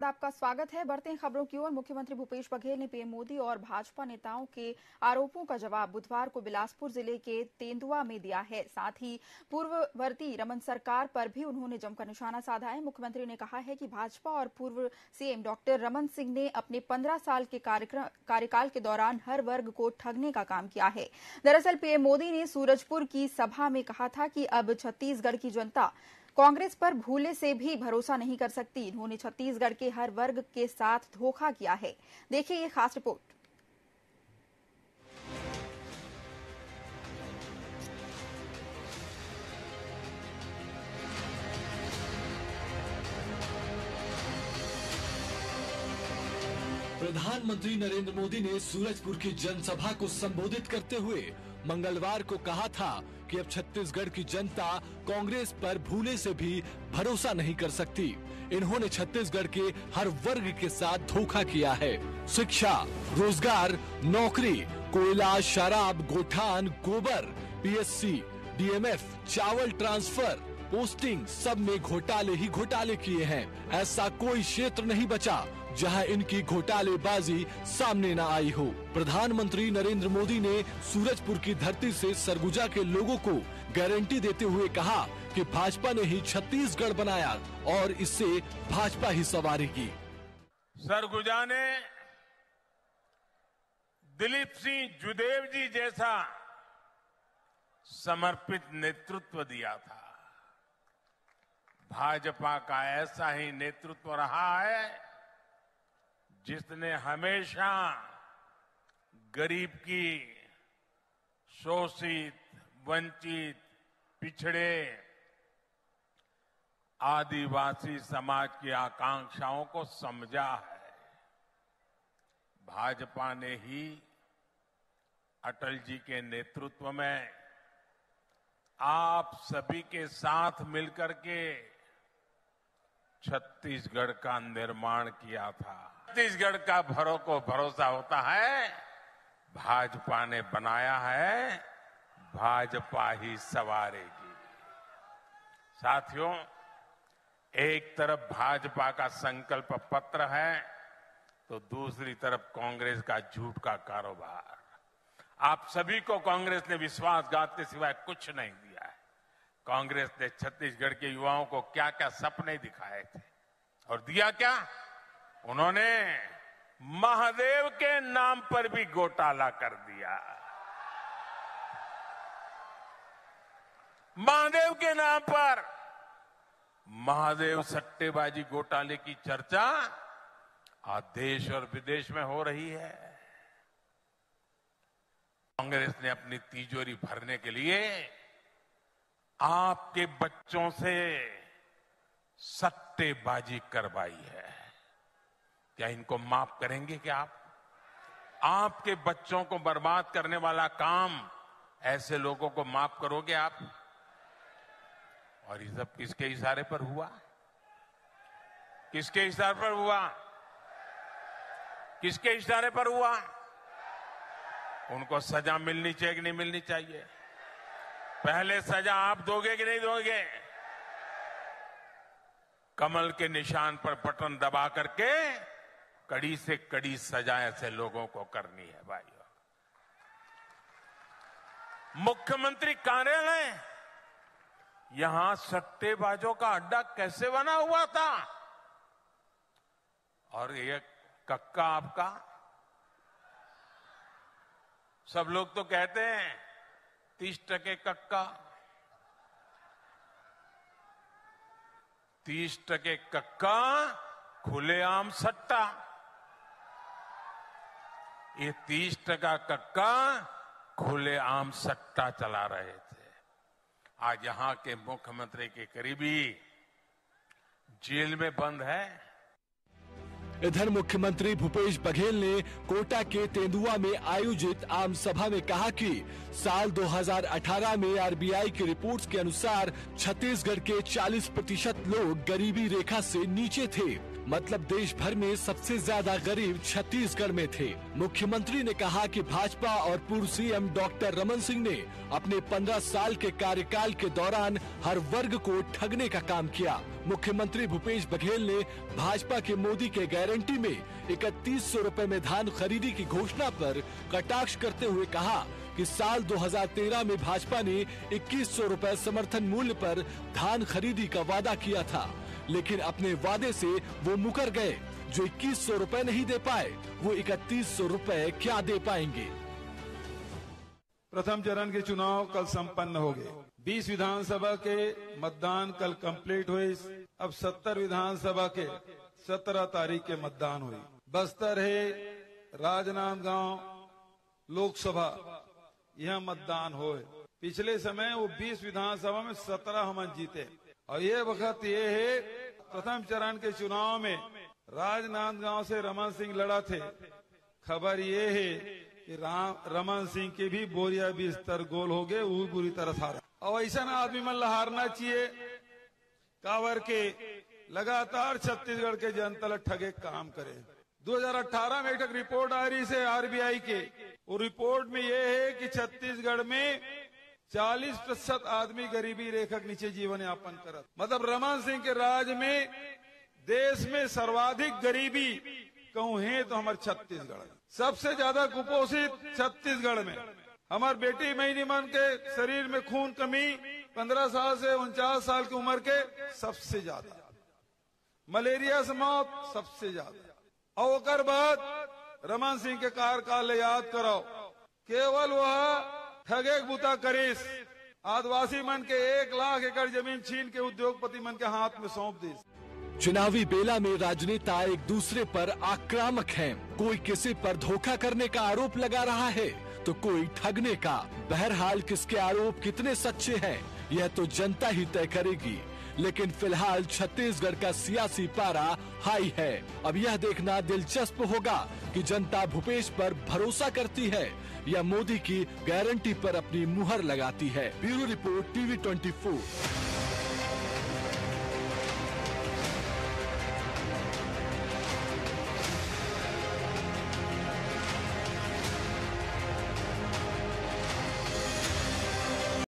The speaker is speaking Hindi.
आपका स्वागत है। बढ़ते हैं खबरों की ओर। मुख्यमंत्री भूपेश बघेल ने पीएम मोदी और भाजपा नेताओं के आरोपों का जवाब बुधवार को बिलासपुर जिले के तेंदुआ में दिया है। साथ ही पूर्ववर्ती रमन सरकार पर भी उन्होंने जमकर निशाना साधा है। मुख्यमंत्री ने कहा है कि भाजपा और पूर्व सीएम डॉक्टर रमन सिंह ने अपने 15 साल के कार्यकाल के दौरान हर वर्ग को ठगने का काम किया है। दरअसल पीएम मोदी ने सूरजपुर की सभा में कहा था कि अब छत्तीसगढ़ की जनता कांग्रेस पर भूले से भी भरोसा नहीं कर सकती। इन्होंने छत्तीसगढ़ के हर वर्ग के साथ धोखा किया है। देखिए ये खास रिपोर्ट। प्रधानमंत्री नरेंद्र मोदी ने सूरजपुर की जनसभा को संबोधित करते हुए मंगलवार को कहा था कि अब छत्तीसगढ़ की जनता कांग्रेस पर भूले से भी भरोसा नहीं कर सकती। इन्होंने छत्तीसगढ़ के हर वर्ग के साथ धोखा किया है। शिक्षा, रोजगार, नौकरी, कोयला, शराब, गोठान, गोबर, पीएससी, डीएमएफ, चावल ट्रांसफर, पोस्टिंग, सब में घोटाले ही घोटाले किए हैं। ऐसा कोई क्षेत्र नहीं बचा जहां इनकी घोटालेबाजी सामने न आई हो। प्रधानमंत्री नरेंद्र मोदी ने सूरजपुर की धरती से सरगुजा के लोगों को गारंटी देते हुए कहा कि भाजपा ने ही छत्तीसगढ़ बनाया और इससे भाजपा ही सवारी की। सरगुजा ने दिलीप सिंह जुदेव जी जैसा समर्पित नेतृत्व दिया था। भाजपा का ऐसा ही नेतृत्व रहा है जिसने हमेशा गरीब की, शोषित, वंचित, पिछड़े, आदिवासी समाज की आकांक्षाओं को समझा है। भाजपा ने ही अटल जी के नेतृत्व में आप सभी के साथ मिलकर के छत्तीसगढ़ का निर्माण किया था। छत्तीसगढ़ का भरोसा होता है, भाजपा ने बनाया है, भाजपा ही सवारेगी। साथियों, एक तरफ भाजपा का संकल्प पत्र है तो दूसरी तरफ कांग्रेस का झूठ का कारोबार। आप सभी को कांग्रेस ने विश्वासघात के सिवाय कुछ नहीं दिया है। कांग्रेस ने छत्तीसगढ़ के युवाओं को क्या क्या सपने दिखाए थे और दिया क्या? उन्होंने महादेव के नाम पर भी घोटाला कर दिया। महादेव के नाम पर महादेव सट्टेबाजी घोटाले की चर्चा आज देश और विदेश में हो रही है। कांग्रेस ने अपनी तिजोरी भरने के लिए आपके बच्चों से सट्टेबाजी करवाई है। क्या इनको माफ करेंगे क्या आप? आपके बच्चों को बर्बाद करने वाला काम ऐसे लोगों को माफ करोगे आप? और ये सब किसके इशारे पर हुआ? किसके इशारे पर हुआ? किसके इशारे पर हुआ? उनको सजा मिलनी चाहिए कि नहीं मिलनी चाहिए? पहले सजा आप दोगे कि नहीं दोगे? कमल के निशान पर बटन दबा करके कड़ी से कड़ी सजा ऐसे लोगों को करनी है भाइयों। मुख्यमंत्री कार्यालय यहां सट्टेबाजों का अड्डा कैसे बना हुआ था? और ये कक्का आपका, सब लोग तो कहते हैं 30% कक्का, 30% कक्का, खुलेआम सट्टा। ये 30% कक्का खुलेआम सट्टा चला रहे थे। आज यहां के मुख्यमंत्री के करीबी जेल में बंद है। इधर मुख्यमंत्री भूपेश बघेल ने कोटा के तेंदुआ में आयोजित आम सभा में कहा कि साल 2018 में आरबीआई की रिपोर्ट्स के अनुसार छत्तीसगढ़ के 40% लोग गरीबी रेखा से नीचे थे। मतलब देश भर में सबसे ज्यादा गरीब छत्तीसगढ़ में थे। मुख्यमंत्री ने कहा कि भाजपा और पूर्व सीएम डॉक्टर रमन सिंह ने अपने 15 साल के कार्यकाल के दौरान हर वर्ग को ठगने का काम किया। मुख्यमंत्री भूपेश बघेल ने भाजपा के मोदी के गारंटी में 3100 रुपए में धान खरीदी की घोषणा पर कटाक्ष करते हुए कहा कि साल 2013 में भाजपा ने 2100 रुपए समर्थन मूल्य पर धान खरीदी का वादा किया था, लेकिन अपने वादे से वो मुकर गए। जो 2100 रुपए नहीं दे पाए, वो 3100 रुपए क्या दे पाएंगे। प्रथम चरण के चुनाव कल संपन्न हो गए। 20 विधानसभा के मतदान कल कंप्लीट हुए। अब 70 विधानसभा के 17 तारीख के मतदान हुई। बस्तर है, राजनांदगांव लोकसभा, यह मतदान हुए। पिछले समय वो 20 विधानसभा में 17 हम जीते, और ये वक्त ये है प्रथम चरण के चुनाव में राजनांदगांव से रमन सिंह लड़ा थे। खबर ये है कि रमन सिंह के भी बोरिया बिस्तर गोल हो गए, वो बुरी तरह हारा। और ऐसा ना आदमी मन हारना चाहिए कावर के लगातार छत्तीसगढ़ के जनता ठगे काम करे। 2018 में एक रिपोर्ट आ रही है आरबीआई के, वो रिपोर्ट में ये है कि छत्तीसगढ़ में 40% आदमी गरीबी रेखा के नीचे जीवन यापन करत। मतलब रमन सिंह के राज में देश में सर्वाधिक गरीबी कहूँ है तो हमारे छत्तीसगढ़, सबसे ज्यादा कुपोषित छत्तीसगढ़ में। हमारे बेटी महीनी मन के शरीर में खून कमी 15 साल से 49 साल की उम्र के सबसे ज्यादा, मलेरिया से मौत सबसे ज्यादा। और ओकर बाद रमन सिंह के कार्यकाल याद करो, केवल वह ठगे बुता करीस आदिवासी मन के 1 लाख एकड़ जमीन छीन के उद्योगपति मन के हाथ में सौंप दी। चुनावी बेला में राजनेता एक दूसरे पर आक्रामक हैं। कोई किसी पर धोखा करने का आरोप लगा रहा है तो कोई ठगने का। बहरहाल किसके आरोप कितने सच्चे हैं, यह तो जनता ही तय करेगी। लेकिन फिलहाल छत्तीसगढ़ का सियासी पारा हाई है। अब यह देखना दिलचस्प होगा कि जनता भूपेश पर भरोसा करती है या मोदी की गारंटी पर अपनी मुहर लगाती है। Bureau report, TV 24।